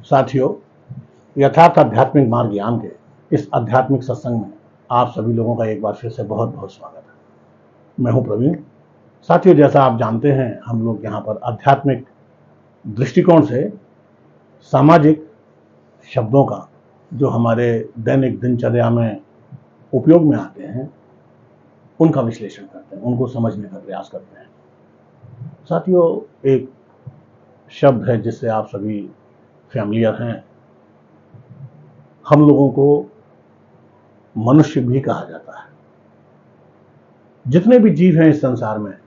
साथियों, यथार्थ आध्यात्मिक मार्ग ज्ञान के इस आध्यात्मिक सत्संग में आप सभी लोगों का एक बार फिर से बहुत बहुत स्वागत है। मैं हूं प्रवीण। साथियों, जैसा आप जानते हैं, हम लोग यहाँ पर आध्यात्मिक दृष्टिकोण से सामाजिक शब्दों का जो हमारे दैनिक दिनचर्या में उपयोग में आते हैं उनका विश्लेषण करते हैं, उनको समझने का प्रयास करते हैं। साथियों, एक शब्द है जिससे आप सभी फैमिलियर हैं। हम लोगों को मनुष्य भी कहा जाता है। जितने भी जीव हैं इस संसार में,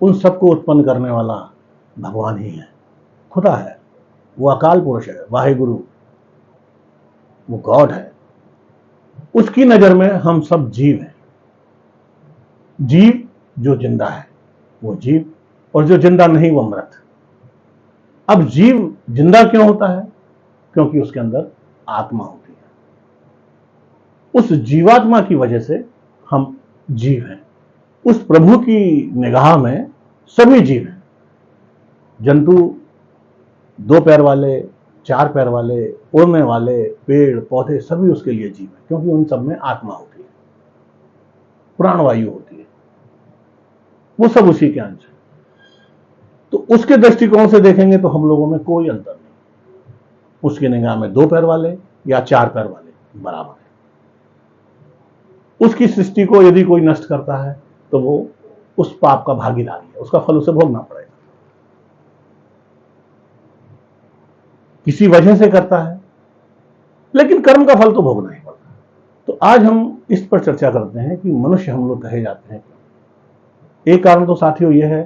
उन सबको उत्पन्न करने वाला भगवान ही है, खुदा है। वो अकाल पुरुष है, वाहेगुरु, वो गॉड है। उसकी नजर में हम सब जीव हैं। जीव जो जिंदा है वो जीव, और जो जिंदा नहीं वो मृत। अब जीव जिंदा क्यों होता है? क्योंकि उसके अंदर आत्मा होती है। उस जीवात्मा की वजह से हम जीव हैं। उस प्रभु की निगाह में सभी जीव हैं। जंतु, दो पैर वाले, चार पैर वाले, उड़ने वाले, पेड़ पौधे, सभी उसके लिए जीव हैं, क्योंकि उन सब में आत्मा होती है, प्राणवायु होती है। वो सब उसी के अंश है। तो उसके दृष्टिकोण से देखेंगे तो हम लोगों में कोई अंतर नहीं। उसकी निगाह में दो पैर वाले या चार पैर वाले बराबर है। उसकी सृष्टि को यदि कोई नष्ट करता है तो वो उस पाप का भागीदारी है, उसका फल उसे भोगना पड़ेगा। किसी वजह से करता है, लेकिन कर्म का फल तो भोगना ही पड़ता है। तो आज हम इस पर चर्चा करते हैं कि मनुष्य हम लोग कहे जाते हैं। एक कारण तो साथियों यह है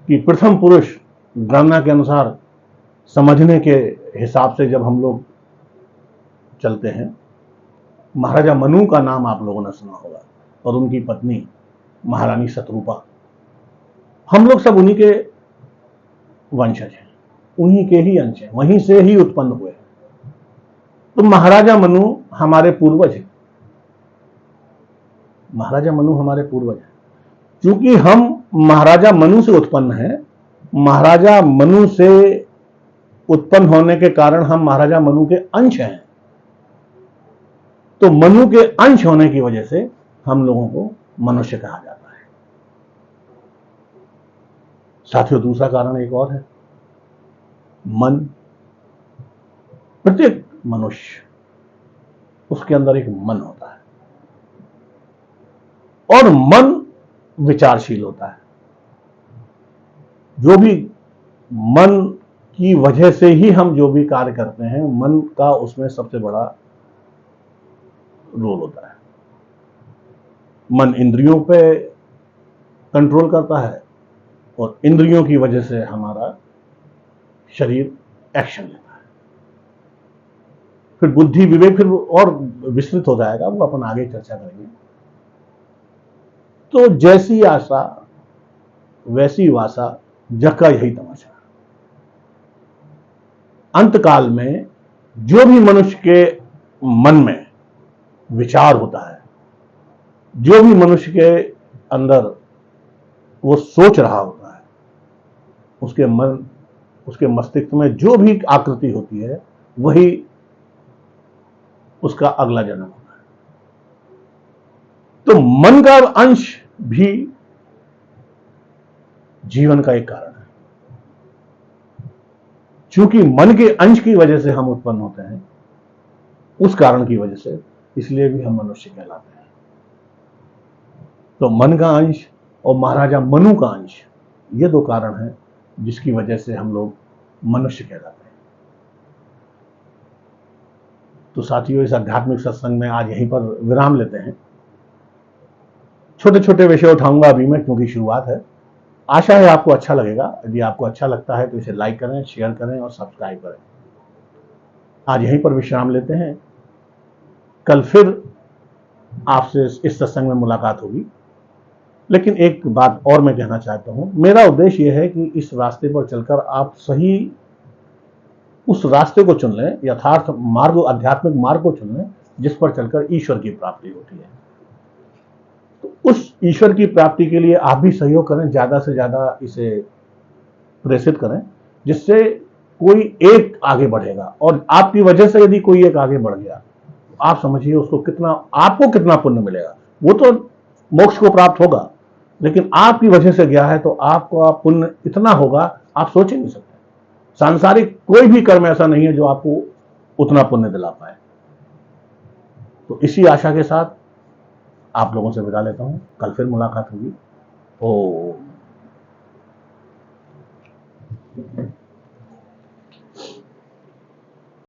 कि प्रथम पुरुष गणना के अनुसार, समझने के हिसाब से जब हम लोग चलते हैं, महाराजा मनु का नाम आप लोगों ने सुना होगा, और उनकी पत्नी महारानी शतरूपा। हम लोग सब उन्हीं के वंशज हैं, उन्हीं के ही अंश हैं, वहीं से ही उत्पन्न हुए हैं। तो महाराजा मनु हमारे पूर्वज हैं। महाराजा मनु हमारे पूर्वज हैं। क्योंकि हम महाराजा मनु से उत्पन्न हैं, महाराजा मनु से उत्पन्न होने के कारण हम महाराजा मनु के अंश हैं। तो मनु के अंश होने की वजह से हम लोगों को मनुष्य कहा जाता है। साथियों, दूसरा कारण एक और है, मन। प्रत्येक मनुष्य, उसके अंदर एक मन होता है, और मन विचारशील होता है। जो भी मन की वजह से ही हम जो भी कार्य करते हैं, मन का उसमें सबसे बड़ा रोल होता है। मन इंद्रियों पे कंट्रोल करता है, और इंद्रियों की वजह से हमारा शरीर एक्शन लेता है। फिर बुद्धि, विवेक फिर और विस्तृत हो जाएगा, वो अपन आगे चर्चा करेंगे। तो जैसी आशा वैसी वासा, जग का यही तमाशा। अंतकाल में जो भी मनुष्य के मन में विचार होता है, जो भी मनुष्य के अंदर वो सोच रहा होता है, उसके मन, उसके मस्तिष्क में जो भी आकृति होती है, वही उसका अगला जन्म होता है। तो मन का अंश भी जीवन का एक कारण है। क्योंकि मन के अंश की वजह से हम उत्पन्न होते हैं, उस कारण की वजह से, इसलिए भी हम मनुष्य कहलाते हैं। तो मन का अंश और महाराजा मनु का अंश, ये दो कारण हैं जिसकी वजह से हम लोग मनुष्य कहलाते हैं। तो साथियों, इस आध्यात्मिक सत्संग में आज यहीं पर विराम लेते हैं। छोटे छोटे विषय उठाऊंगा अभी मैं, क्योंकि शुरुआत है। आशा है आपको अच्छा लगेगा। यदि आपको अच्छा लगता है तो इसे लाइक करें, शेयर करें और सब्सक्राइब करें। आज यहीं पर विश्राम लेते हैं। कल फिर आपसे इस सत्संग में मुलाकात होगी। लेकिन एक बात और मैं कहना चाहता हूं, मेरा उद्देश्य यह है कि इस रास्ते पर चलकर आप सही उस रास्ते को चुन लें, यथार्थ मार्ग, आध्यात्मिक मार्ग को चुन लें, जिस पर चलकर ईश्वर की प्राप्ति होती है। तो उस ईश्वर की प्राप्ति के लिए आप भी सहयोग करें, ज्यादा से ज्यादा इसे प्रेषित करें, जिससे कोई एक आगे बढ़ेगा और आपकी वजह से यदि कोई एक आगे बढ़ गया तो आप समझिए उसको कितना, आपको कितना पुण्य मिलेगा। वो तो मोक्ष को प्राप्त होगा, लेकिन आपकी वजह से गया है तो आपको पुण्य इतना होगा आप सोच ही नहीं सकते। सांसारिक कोई भी कर्म ऐसा नहीं है जो आपको उतना पुण्य दिला पाए। तो इसी आशा के साथ आप लोगों से विदा लेता हूं, कल फिर मुलाकात होगी। ओ